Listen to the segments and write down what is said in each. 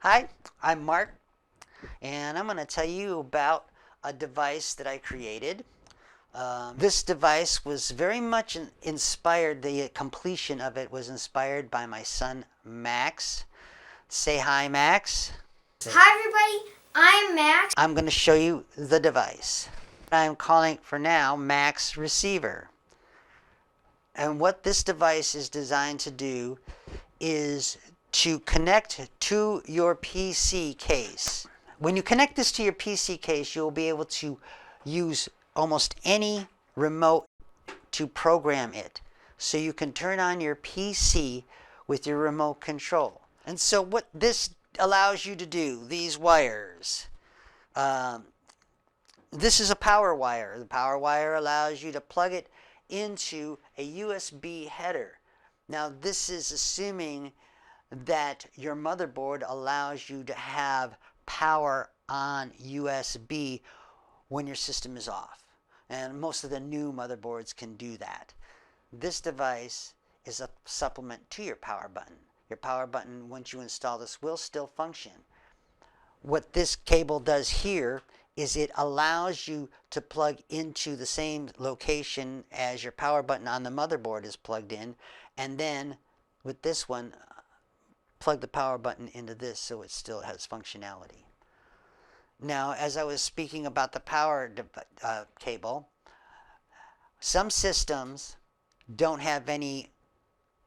Hi, I'm Mark, and I'm going to tell you about a device that I created. This device was very much inspired, the completion of it was inspired by my son Max. Say hi, Max. Hi everybody, I'm Max. I'm going to show you the device. I'm calling for now Max Receiver. And what this device is designed to do is to connect to your PC case. When you connect this to your PC case, you'll be able to use almost any remote to program it. So you can turn on your PC with your remote control. And so what this allows you to do, these wires, this is a power wire. The power wire allows you to plug it into a USB header. Now this is assuming that your motherboard allows you to have power on USB when your system is off. And most of the new motherboards can do that. This device is a supplement to your power button. Your power button, once you install this, will still function. What this cable does here is it allows you to plug into the same location as your power button on the motherboard is plugged in, and then with this one, plug the power button into this so it still has functionality. Now, as I was speaking about the power cable, some systems don't have any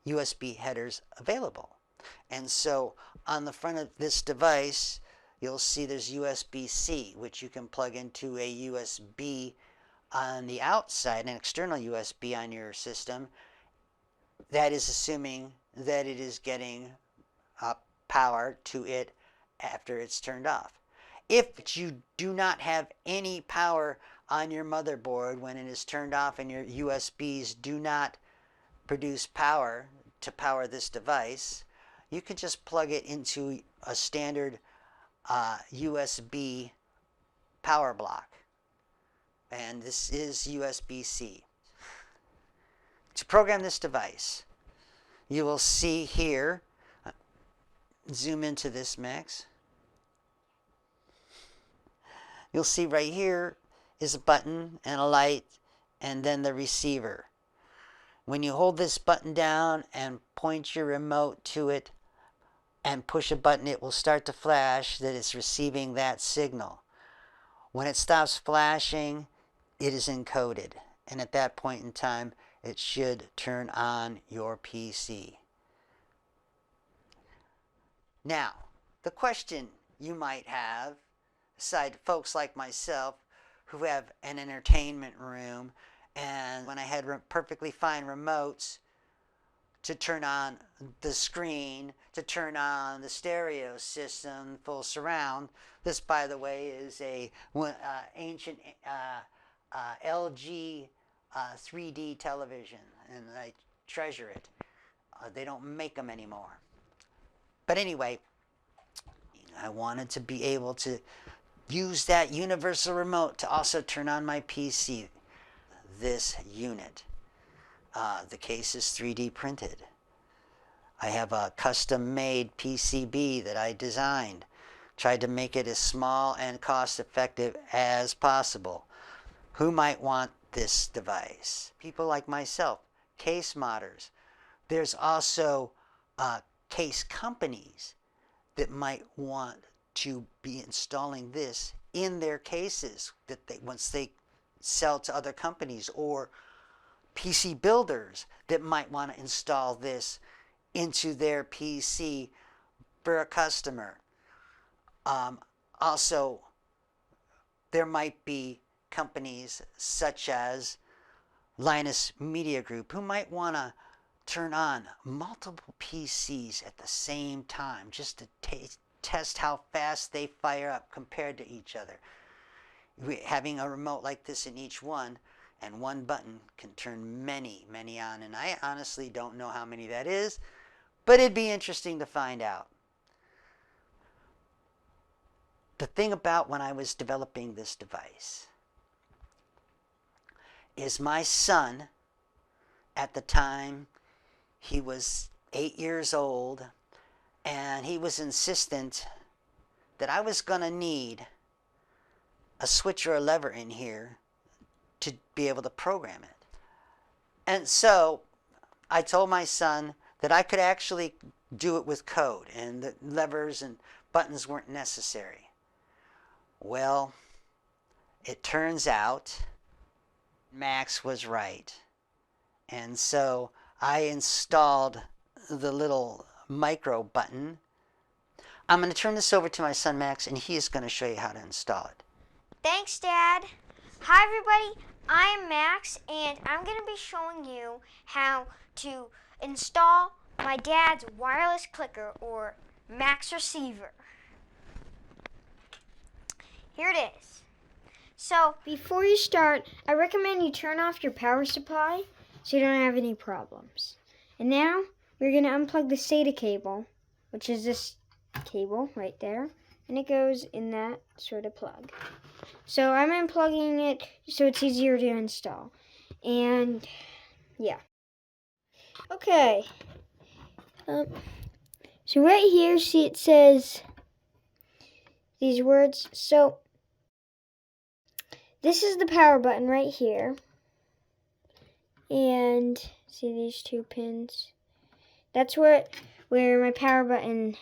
USB headers available. And so on the front of this device, you'll see there's USB-C, which you can plug into a USB on the outside, an external USB on your system. That is assuming that it is getting power to it after it's turned off. If you do not have any power on your motherboard when it is turned off and your USBs do not produce power to power this device, you can just plug it into a standard USB power block. And this is USB-C. To program this device, you will see here, zoom into this, Max. You'll see right here is a button and a light and then the receiver. When you hold this button down and point your remote to it and push a button, it will start to flash that it's receiving that signal. When it stops flashing, it is encoded. And at that point in time, it should turn on your PC. Now, the question you might have, aside folks like myself who have an entertainment room, and when I had perfectly fine remotes to turn on the screen, to turn on the stereo system, full surround. This, by the way, is a ancient LG 3D television, and I treasure it. They don't make them anymore. But anyway, I wanted to be able to use that universal remote to also turn on my PC. This unit. The case is 3D printed. I have a custom-made PCB that I designed. Tried to make it as small and cost-effective as possible. Who might want this device? People like myself, case modders. There's also case companies that might want to be installing this in their cases that once they sell to other companies, or PC builders that might want to install this into their PC for a customer. Also, there might be companies such as Linus Media Group who might want to turn on multiple PCs at the same time just to test how fast they fire up compared to each other. Having a remote like this in each one, and one button can turn many on, and I honestly don't know how many that is, but it'd be interesting to find out. The thing about when I was developing this device is my son, at the time, he was 8 years old, and he was insistent that I was going to need a switch or a lever in here to be able to program it. And so I told my son that I could actually do it with code and the levers and buttons weren't necessary. Well, it turns out Max was right. And so I installed the little micro button. I'm going to turn this over to my son Max, and he is going to show you how to install it. Thanks, Dad. Hi, everybody. I'm Max, and I'm going to be showing you how to install my dad's wireless clicker or Max receiver. Here it is. So, before you start, I recommend you turn off your power supply so you don't have any problems. And now, we're going to unplug the SATA cable, which is this cable right there, and it goes in that sort of plug. So I'm unplugging it so it's easier to install. And yeah. Okay. So right here, see it says these words. So this is the power button right here. And see these two pins? That's where my power button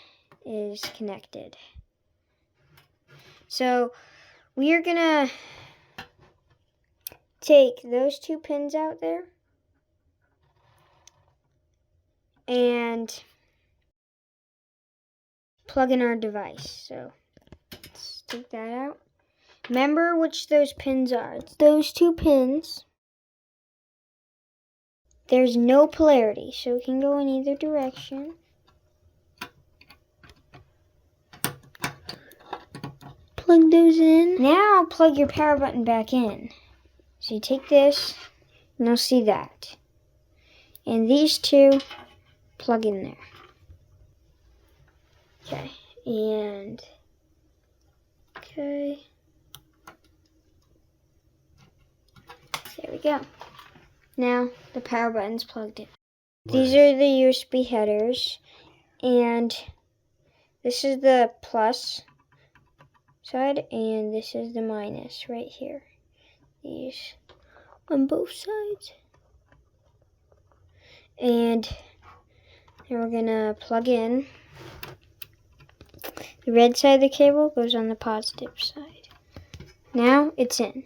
is connected. So we are gonna take those two pins out there and plug in our device. So let's take that out. Remember which those pins are. It's those two pins. There's no polarity, so it can go in either direction. Plug those in. Now plug your power button back in. So you take this, and you'll see that. And these two plug in there. Okay, and okay. There we go. Now the power button's plugged in. These are the USB headers, and this is the plus side, and this is the minus right here. These on both sides. And then we're gonna plug in. The red side of the cable goes on the positive side. Now it's in.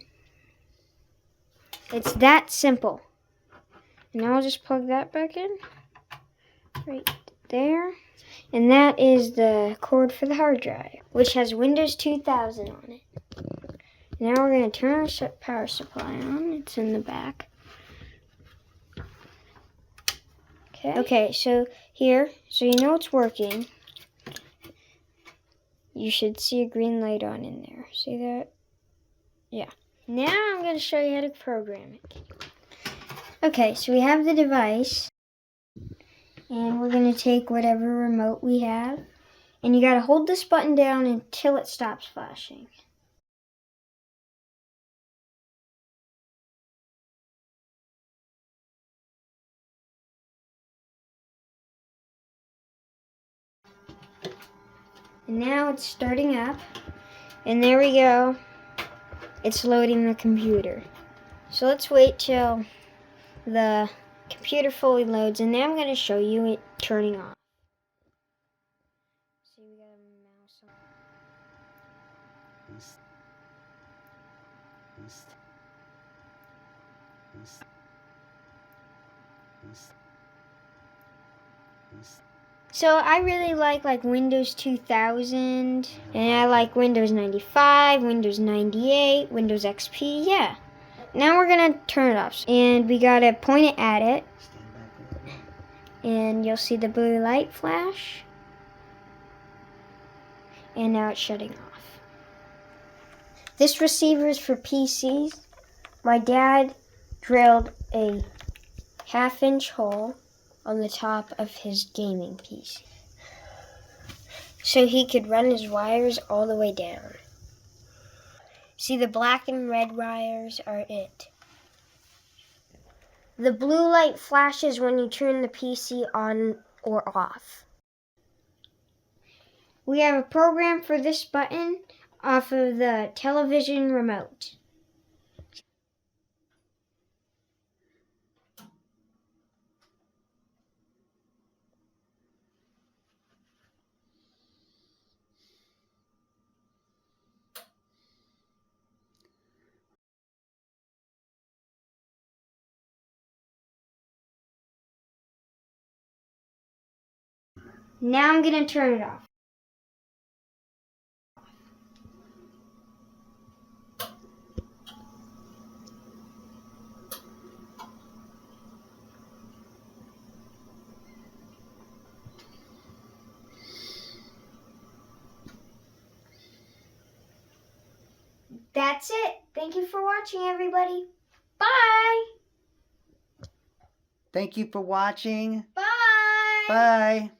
It's that simple. Now I'll just plug that back in. Right there. And that is the cord for the hard drive, which has Windows 2000 on it. Now we're going to turn our power supply on. It's in the back. Okay, so here, so you know it's working. You should see a green light on in there. See that? Yeah. Now I'm going to show you how to program it. Okay, so we have the device. And we're going to take whatever remote we have. And you got to hold this button down until it stops flashing. And now it's starting up. And there we go. It's loading the computer. So let's wait till the computer fully loads. And now I'm going to show you it turning on. See, we got a mouse on. So I really like Windows 2000, and I like Windows 95, Windows 98, Windows XP, yeah. Now we're gonna turn it off, and we gotta point it at it, and you'll see the blue light flash, and now it's shutting off. This receiver is for PCs. My dad drilled a 1/2-inch hole on the top of his gaming PC, so he could run his wires all the way down. See, the black and red wires are it. The blue light flashes when you turn the PC on or off. we have a program for this button off of the television remote. Now I'm going to turn it off. That's it. Thank you for watching, everybody. Bye. Thank you for watching. Bye. Bye.